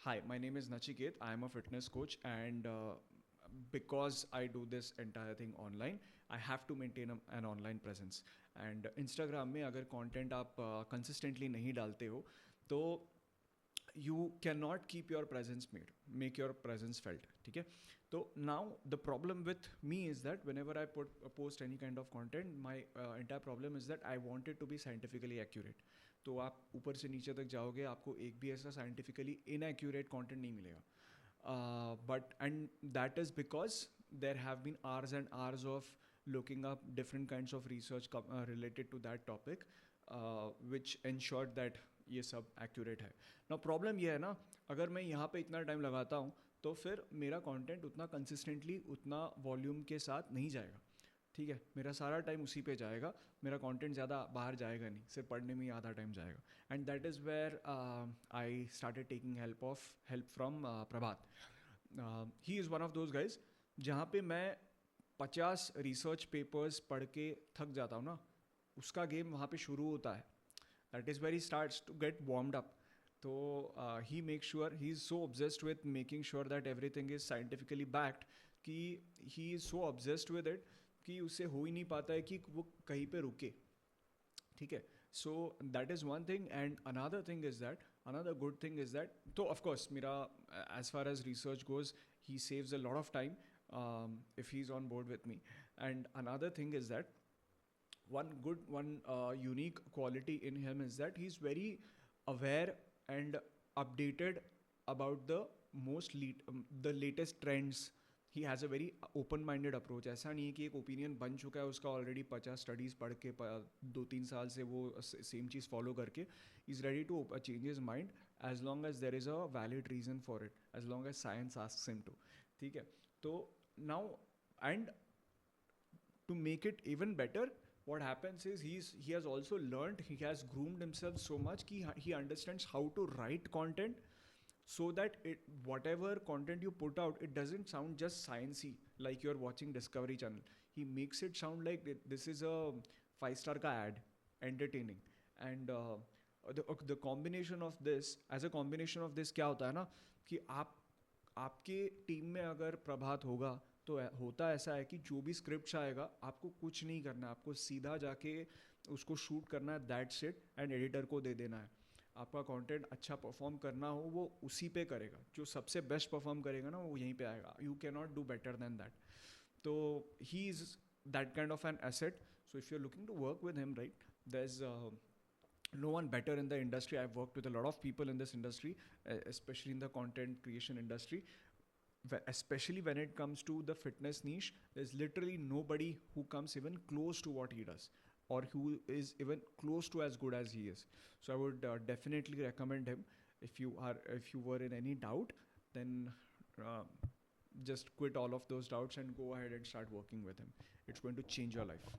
Hi, my name is Nachiket. I am a fitness coach, and because I do this entire thing online, I have to maintain an online presence. And Instagram में अगर content आप consistently नहीं डालते हो, तो you cannot keep your presence made, make your presence felt. ठीक है? So now the problem with me is that whenever I post any kind of content, my entire problem is that I want it to be scientifically accurate. तो आप ऊपर से नीचे तक जाओगे, आपको एक भी ऐसा scientifically inaccurate content नहीं मिलेगा. And that is because there have been hours and hours of looking up different kinds of research related to that topic, which ensured that ये सब accurate है. Now problem ये है ना, अगर मैं यहाँ पे इतना टाइम लगाता हूँ तो फिर मेरा कंटेंट उतना कंसिस्टेंटली उतना वॉल्यूम के साथ नहीं जाएगा. ठीक है, मेरा सारा टाइम उसी पे जाएगा, मेरा कंटेंट ज़्यादा बाहर जाएगा नहीं, सिर्फ पढ़ने में ही आधा टाइम जाएगा. And that is where I started taking help from Prabhat. He is one of those guys जहाँ पे मैं 50 रिसर्च पेपर्स पढ़ के थक जाता हूँ ना, उसका गेम वहाँ पे शुरू होता है. That is where he starts to get warmed up. तो he make sure, he is so obsessed with making sure that everything is scientifically backed कि he is so obsessed with it कि उससे हो ही नहीं पाता है कि वो कहीं पे रुके. ठीक है, so that is one thing. And another thing is that, another good thing is that, तो ऑफकोर्स मेरा as far as research goes he saves a lot of time if he's on board with me. And another thing is that one unique quality in him is that he's very aware and updated about the latest trends. He has a very open minded approach. ऐसा नहीं है कि एक opinion बन चुका है उसका already 50 studies पढ़ के 2-3 साल से वो सेम चीज़ फॉलो करके is ready to change his mind as long as there is a valid reason for it, as long as science asks him to. ठीक है, तो now and to make it even better, what happens is he has also learned, he has groomed himself so much that he understands how to write content so that whatever content you put out, it doesn't sound just sciencey like you're watching Discovery Channel. He makes it sound like this is a 5-star ka ad, entertaining. And the combination of this, as a combination of this, क्या होता है ना कि आपके team में अगर प्रभात होगा तो होता ऐसा है कि जो भी स्क्रिप्ट आएगा आपको कुछ नहीं करना है, आपको सीधा जाके उसको शूट करना है, दैट्स इट, एंड एडिटर को दे देना है. आपका कंटेंट अच्छा परफॉर्म करना हो वो उसी पे करेगा, जो सबसे बेस्ट परफॉर्म करेगा ना वो यहीं पे आएगा. You can not do better than that. तो he is that kind of an asset. So if you are looking to work with him, right, there is no one better in the industry. I've worked with a lot of people in this industry, especially in the content creation industry. Especially when it comes to the fitness niche, there's literally nobody who comes even close to what he does, or who is even close to as good as he is. So I would definitely recommend him. If you were in any doubt, then uh, just quit all of those doubts and go ahead and start working with him. It's going to change your life.